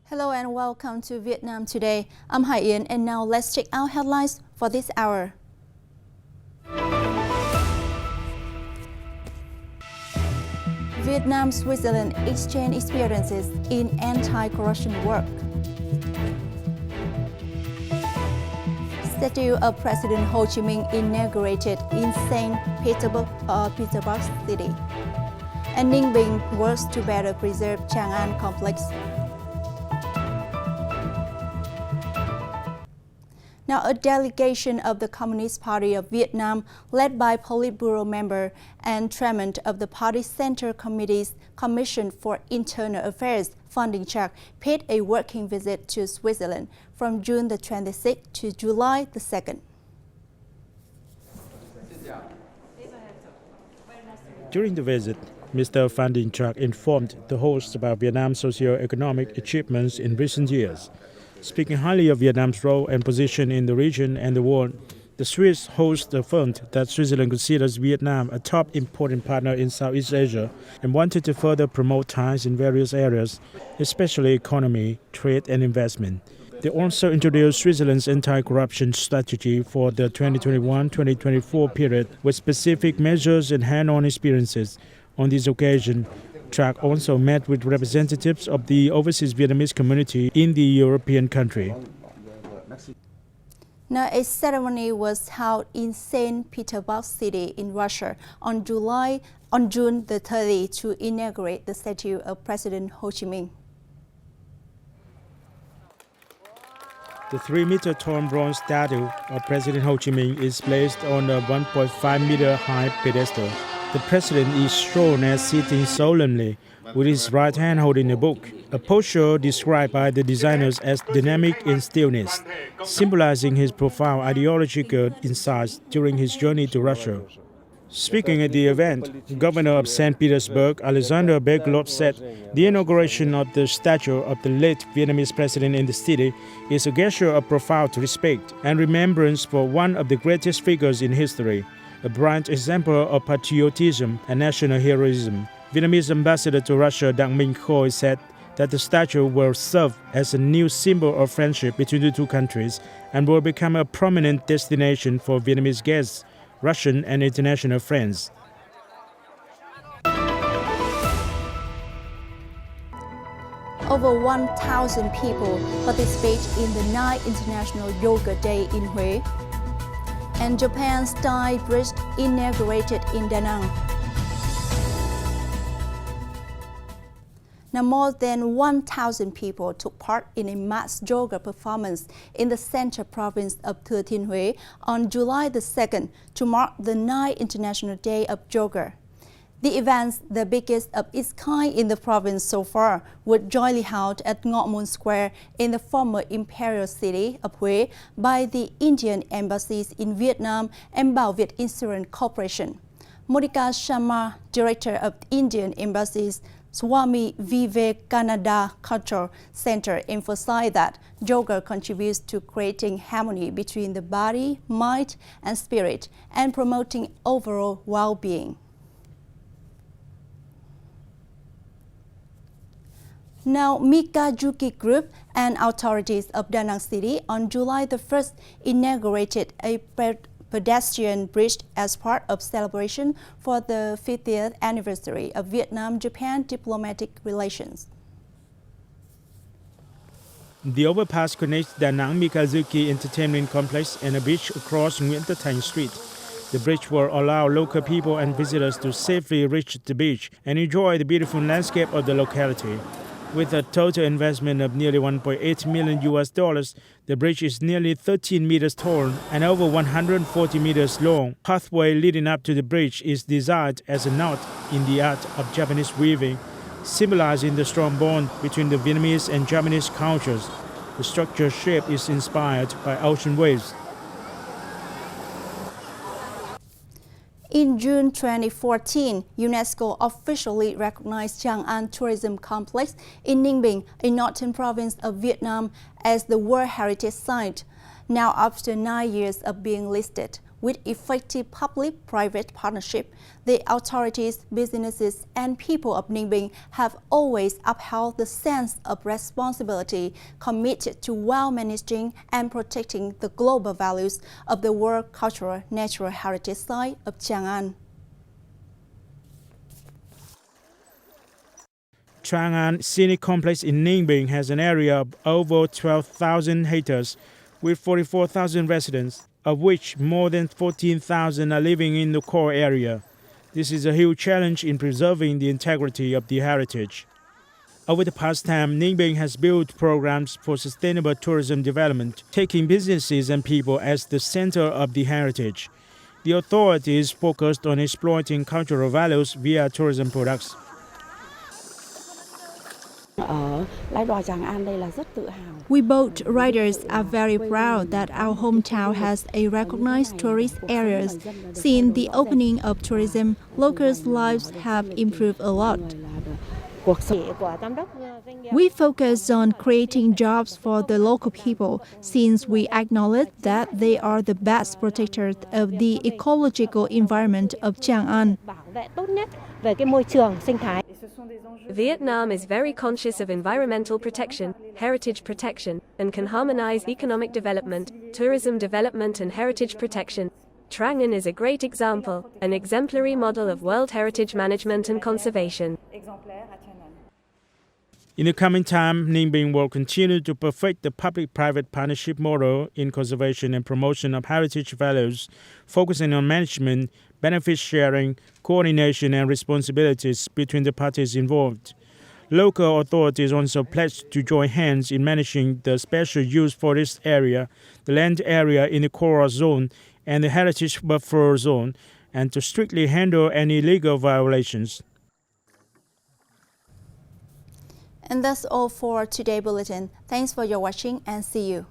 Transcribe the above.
Hello and welcome to Vietnam Today. I'm Hải Yến and now let's check out headlines for this hour. Vietnam-Switzerland exchange experiences in anti-corruption work. Statue of President Ho Chi Minh inaugurated in St. Petersburg City. And Ninh Bình works to better preserve Trang complex. Now, a delegation of the Communist Party of Vietnam, led by Politburo member and chairman of the party's Central Committee's Commission for Internal Affairs funding track, paid a working visit to Switzerland from June the 26th to July the 2nd. During the visit, Mr. Van den Track informed the hosts about Vietnam's socio-economic achievements in recent years. Speaking highly of Vietnam's role and position in the region and the world, the Swiss host affirmed that Switzerland considers Vietnam a top important partner in Southeast Asia and wanted to further promote ties in various areas, especially economy, trade and investment. They also introduced Switzerland's anti-corruption strategy for the 2021-2024 period with specific measures and hand-on experiences. On this occasion, Track also met with representatives of the overseas Vietnamese community in the European country. Now, a ceremony was held in St. Petersburg City in Russia on June the 30th to inaugurate the statue of President Ho Chi Minh. The 3-meter tall bronze statue of President Ho Chi Minh is placed on a 1.5-meter high pedestal. The president is shown as sitting solemnly, with his right hand holding a book, a posture described by the designers as dynamic in stillness, symbolizing his profound ideological insights during his journey to Russia. Speaking at the event, Governor of St. Petersburg, Alexander Beglov, said the inauguration of the statue of the late Vietnamese president in the city is a gesture of profound respect and remembrance for one of the greatest figures in history, a bright example of patriotism and national heroism. Vietnamese ambassador to Russia, Danang said that the statue will serve as a new symbol of friendship between the two countries and will become a prominent destination for Vietnamese guests, Russian and international friends. Over 1,000 people participate in the 9th International Yoga Day in Hue. And Japan's Style Bridge inaugurated in Danang. Now, more than 1,000 people took part in a mass yoga performance in the central province of Thừa Thiên Huế on July the 2nd to mark the 9th International Day of Yoga. The event, the biggest of its kind in the province so far, was jointly held at Ngọ Môn Square in the former imperial city of Huế by the Indian embassies in Vietnam and Bảo Việt Insurance Corporation. Monica Sharma, director of Indian embassies, Swami Vivekananda Cultural Center, emphasized that yoga contributes to creating harmony between the body, mind, and spirit, and promoting overall well-being. Now, Mikajuki Group and authorities of Danang City on July the 1st inaugurated a pedestrian bridge as part of celebration for the 50th anniversary of Vietnam-Japan diplomatic relations. The overpass connects Danang Mikazuki Entertainment Complex and a beach across Nguyễn Tất Thành Street. The bridge will allow local people and visitors to safely reach the beach and enjoy the beautiful landscape of the locality. With a total investment of nearly $1.8 million, the bridge is nearly 13 meters tall and over 140 meters long. Pathway leading up to the bridge is designed as a knot in the art of Japanese weaving, symbolizing the strong bond between the Vietnamese and Japanese cultures. The structure shape is inspired by ocean waves. In June 2014, UNESCO officially recognized Trang Tourism Complex in Ninh Bình, a northern province of Vietnam, as the World Heritage Site. Now, after 9 years of being listed, With effective public-private partnership, the authorities, businesses, and people of Ninh have always upheld the sense of responsibility, committed to well managing and protecting the global values of the World Cultural Natural Heritage Site of Trang. Trang Scenic Complex in Ninh has an area of over 12,000 hectares with 44,000 residents, of which more than 14,000 are living in the core area. This is a huge challenge in preserving the integrity of the heritage. Over the past time, Ninh has built programs for sustainable tourism development, taking businesses and people as the center of the heritage. The authorities focused on exploiting cultural values via tourism products. We boat riders are very proud that our hometown has a recognized tourist areas. Since the opening of tourism, locals' lives have improved a lot. We focus on creating jobs for the local people, since we acknowledge that they are the best protectors of the ecological environment of Trang. Vietnam is very conscious of environmental protection, heritage protection, and can harmonize economic development, tourism development and heritage protection. Trang is a great example, an exemplary model of World Heritage Management and Conservation. In the coming time, Ninh will continue to perfect the public-private partnership model in conservation and promotion of heritage values, focusing on management, benefit sharing, coordination and responsibilities between the parties involved. Local authorities also pledged to join hands in managing the special use forest area, the land area in the coral zone and the heritage buffer zone, and to strictly handle any legal violations. And that's all for today's bulletin. Thanks for your watching and see you.